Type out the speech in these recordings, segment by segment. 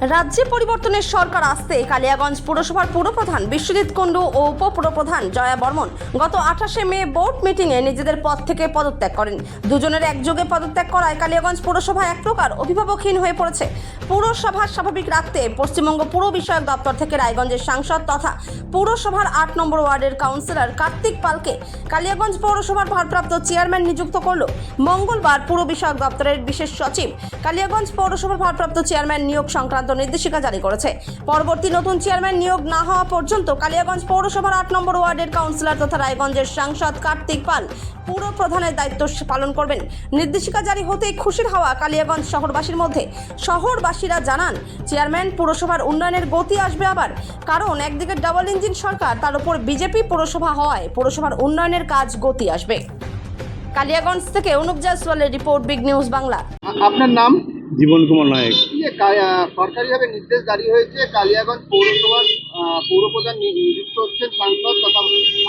রাজ্যে পরিবর্তনের সরকার আসতে কালিয়াগঞ্জ পুরসভার পুরপ্রধান বিশ্বজিৎ কুণ্ডু ও উপপুরপ্রধান জয়া বর্মন গত 28শে মে বোর্ড মিটিংয়ে নিজেদের পদ থেকে পদত্যাগ করেন। দুজনের একযোগে পদত্যাগ করায় কালিয়াগঞ্জ পুরসভা এক প্রকার অভিভাবকহীন হয়ে পড়েছে। পুরসভার স্বাভাবিক রাখতে পশ্চিমবঙ্গ পুর বিষয়ক দপ্তর থেকে রায়গঞ্জের সাংসদ তথা পুরসভার 8 নম্বর ওয়ার্ডের কাউন্সিলর কার্তিক পালকে কালিয়াগঞ্জ পৌরসভার ভারপ্রাপ্ত চেয়ারম্যান নিযুক্ত করল। মঙ্গলবার পুর বিষয়ক দপ্তরের বিশেষ সচিব কালিয়াগঞ্জ পৌরসভার ভারপ্রাপ্ত চেয়ারম্যান নিয়োগ সংক্রান্ত নির্দেশিকা জারি করেছে। পরবর্তী নতুন চেয়ারম্যান নিয়োগ না হওয়া পর্যন্ত কালিয়াগঞ্জ পৌরসভার 8 নম্বর ওয়ার্ডের কাউন্সিলর তথা রায়গঞ্জের সাংসদ কার্তিক পাল পুর প্রধানের দায়িত্ব পালন করবেন। নির্দেশিকা জারি হতেই খুশির হাওয়া কালিয়াগঞ্জ শহরবাসীর মধ্যে। শহরবাসীরা জানান, চেয়ারম্যান পুরসভার উন্নয়নের গতি আসবে আবার। কারণ একদিকে ডাবল ইঞ্জিন সরকার, তার উপর বিজেপি পুরসভা হওয়ায় পুরসভার উন্নয়নের কাজ গতি আসবে। কালিয়াগঞ্জ থেকে অনুপ জয়সওয়ালের রিপোর্ট, বিগ নিউজ বাংলা। আপনার নাম? জীবন কুমার নায়ক। সরকারিভাবে নির্দেশ জারি হয়েছে, কালিয়াগঞ্জ পৌরসভার পৌরপ্রধান নিযুক্ত হচ্ছেন সাংসদ তথা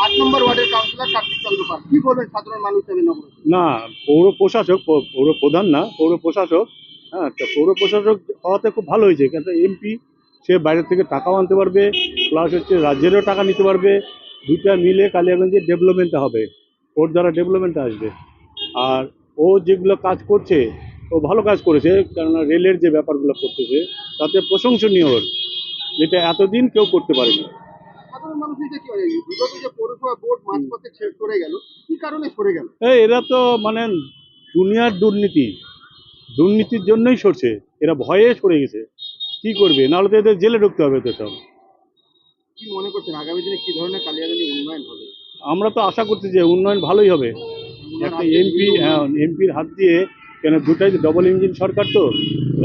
8 নম্বর ওয়ার্ডের কাউন্সিলর কার্তিক চন্দ্র পাল। কি বলবেন সাধারণ মানুষ হিসেবে? না, পৌর প্রশাসক, পৌর প্রধান না, পৌর প্রশাসক। হ্যাঁ, তো পৌর প্রশাসক হওয়াতে খুব ভালো হয়েছে, কিন্তু এমপি সে বাইরে থেকে টাকাও আনতে পারবে, প্লাস হচ্ছে রাজ্যেরও টাকা নিতে পারবে। দুইটা মিলে কালিয়াগঞ্জের ডেভেলপমেন্ট হবে, ওর দ্বারা ডেভেলপমেন্ট আসবে। আর ও যেগুলো কাজ করছে, ও ভালো কাজ করেছে, কেননা রেলের যে ব্যাপারগুলো করতেছে তাতে প্রশংসনীয় ওর, যেটা এতদিন কেউ করতে পারেনি। সাধারণ মানুষ হিসেবে কি হয়, বিগত যে পৌরসভা বোর্ড মাঝপথে সরে গেল, কি কারণে সরে গেল? এরা তো মানে দুনিয়ার দুর্নীতির জন্যই সরছে, এরা ভয়ে সরে গেছে। কি করবে, নাহলে তো এদের জেলে ঢুকতে হবে তো সব। কি মনে করছেন আগামী দিনে কি ধরনের কালিয়াগঞ্জে উন্নয়ন হবে? আমরা তো আশা করছি যে উন্নয়ন ভালোই হবে। একটা এমপি, হ্যাঁ, এমপির হাত দিয়ে, কেন দুটাই ডবল ইঞ্জিন সরকার, তো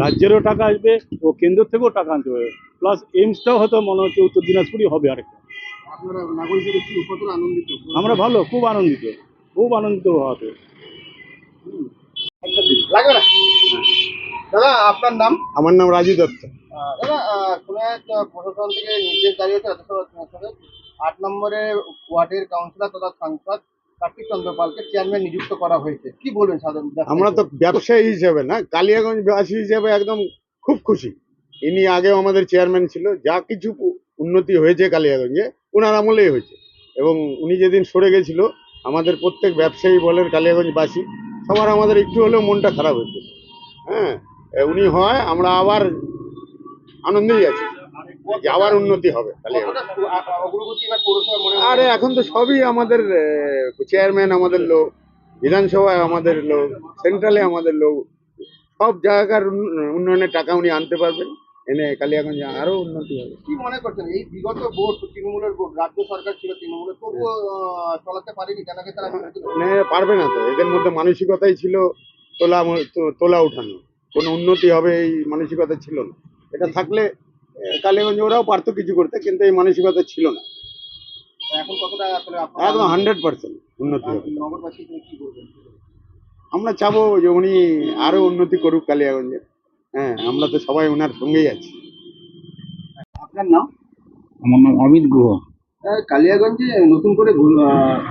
রাজ্যেরও টাকা আসবে ও কেন্দ্র থেকেও টাকা আনতে হবে। প্লাস এইমসটাও হয়তো মনে হচ্ছে উত্তর দিনাজপুরই হবে আরেকটা। আপনারা নাগরিক হিসেবে কি কতটা আনন্দিত? আমরা ভালো, খুব আনন্দিত হওয়াতে। লাগবে না। দাদা, আপনার নাম? আমার নাম রাজু দত্ত। দাদা, কোনো এক প্রশাসন থেকে নির্দেশ জারি হয়েছে, 8 নম্বরে ওয়ার্ডের কাউন্সিলর তথা সাংসদ কার্তিক চন্দ্র পালকে চেয়ারম্যান নিযুক্ত করা হয়েছে। কি বলবেন সাধারণ? আমরা তো ব্যবসায়ী হিসেবে না, কালিয়াগঞ্জবাসী হিসেবে একদম খুব খুশি। ইনি আগেও আমাদের চেয়ারম্যান ছিল, যা কিছু উন্নতি হয়েছে কালিয়াগঞ্জে ওনার আমলেই হয়েছে। এবং উনি যেদিন সরে গেছিল, আমাদের প্রত্যেক ব্যবসায়ী বলেন, কালিয়াগঞ্জবাসী সবার আমাদের একটু হলেও মনটা খারাপ হয়েছে। হ্যাঁ, উনি হয় আমরা আবার আনন্দেই আছি যে আবার উন্নতি হবে কালিয়াগঞ্জ। আরে এখন তো সবই আমাদের চেয়ারম্যান আমাদের লোক, বিধানসভায় আমাদের লোক, সেন্ট্রালে আমাদের লোক, সব জায়গার উন্নয়নের টাকা উনি আনতে পারবেন, এনে কালিয়াগঞ্জে আরো উন্নতি হবে। কি মনে করছেন এই বিগত বোর্ড, তৃণমূলের বোর্ড, রাজ্য সরকার ছিল তৃণমূলের, তবুও চলাতে পারেনি কেন? তারা পারবে না তো, এদের মধ্যে মানসিকতাই ছিল তোলা উঠানো, কোনো উন্নতি হবে এই মানসিকতা ছিল না। এটা থাকলে কালিয়াগঞ্জে ওরাও পারতো কিছু করতে, কিন্তু এই মানসিকতা ছিল না। এখন কতটা একদম 100% উন্নতি হবে। নগরবাসী কি বলবেন? আমরা চাবো যে উনি আরো উন্নতি করুক কালিয়াগঞ্জে। হ্যাঁ, আমরা তো সবাই ওনার সঙ্গেই আছি। আপনার নাম? আমার নাম অমিত গুহ। কালিয়াগঞ্জে নতুন করে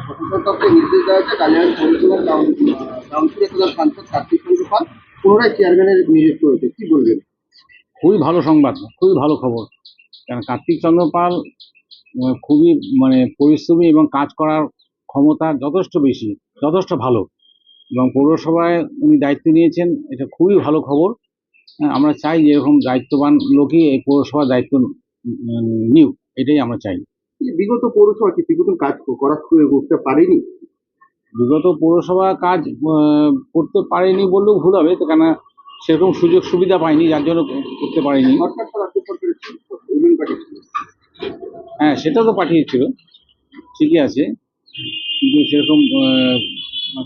প্রশাসন দপ্তরে নির্দেশ দেওয়া হয়েছে, কালিয়াগঞ্জ পৌরসভার কাউন্সিলর তথা সাংসদ কার্তিক চন্দ্র পাল পুনরায় চেয়ারম্যানের নিযুক্ত হয়েছে। কি বলবেন? খুবই ভালো সংবাদ, খুবই ভালো খবর। কারণ কার্তিক চন্দ্র পাল খুবই পরিশ্রমী এবং কাজ করার ক্ষমতা যথেষ্ট বেশি, যথেষ্ট ভালো, এবং পৌরসভায় উনি দায়িত্ব নিয়েছেন, এটা খুবই ভালো খবর। আমরা চাই যে এরকম দায়িত্ববান লোকই এই পৌরসভার দায়িত্ব নিউক, এটাই আমরা চাই। বিগত পৌরসভা কি ঠিক মতন কাজ করতে পারেনি? বিগত পৌরসভা কাজ করতে পারেনি বললেও ভুল হবে, তো কেন সেরকম সুযোগ সুবিধা পায়নি, যার জন্য করতে পারেনি। সরকার তো রাজ্য সরকারের ইউনিয়ন পার্টি ছিল। হ্যাঁ, সেটা তো পাঠিয়েছিল, ঠিকই আছে, কিন্তু সেরকম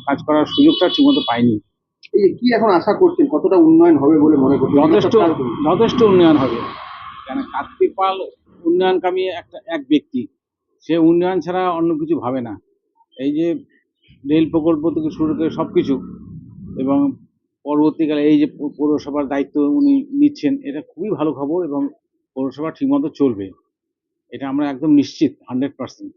কাজ করার সুযোগটা ঠিকমতো পাইনি। এই যে কি এখন আশা করছেন, কতটা উন্নয়ন হবে বলে মনে করছেন? যথেষ্ট উন্নয়ন হবে। কেন কার্তিক পাল উন্নয়নকামী এক ব্যক্তি, সে উন্নয়ন ছাড়া অন্য কিছু ভাবে না। এই যে রেল প্রকল্প থেকে শুরু করে সব কিছু, এবং পরবর্তীকালে এই যে পৌরসভার দায়িত্ব উনি নিচ্ছেন, এটা খুবই ভালো খবর, এবং পৌরসভা ঠিকমতো চলবে, এটা আমরা একদম নিশ্চিত 100%।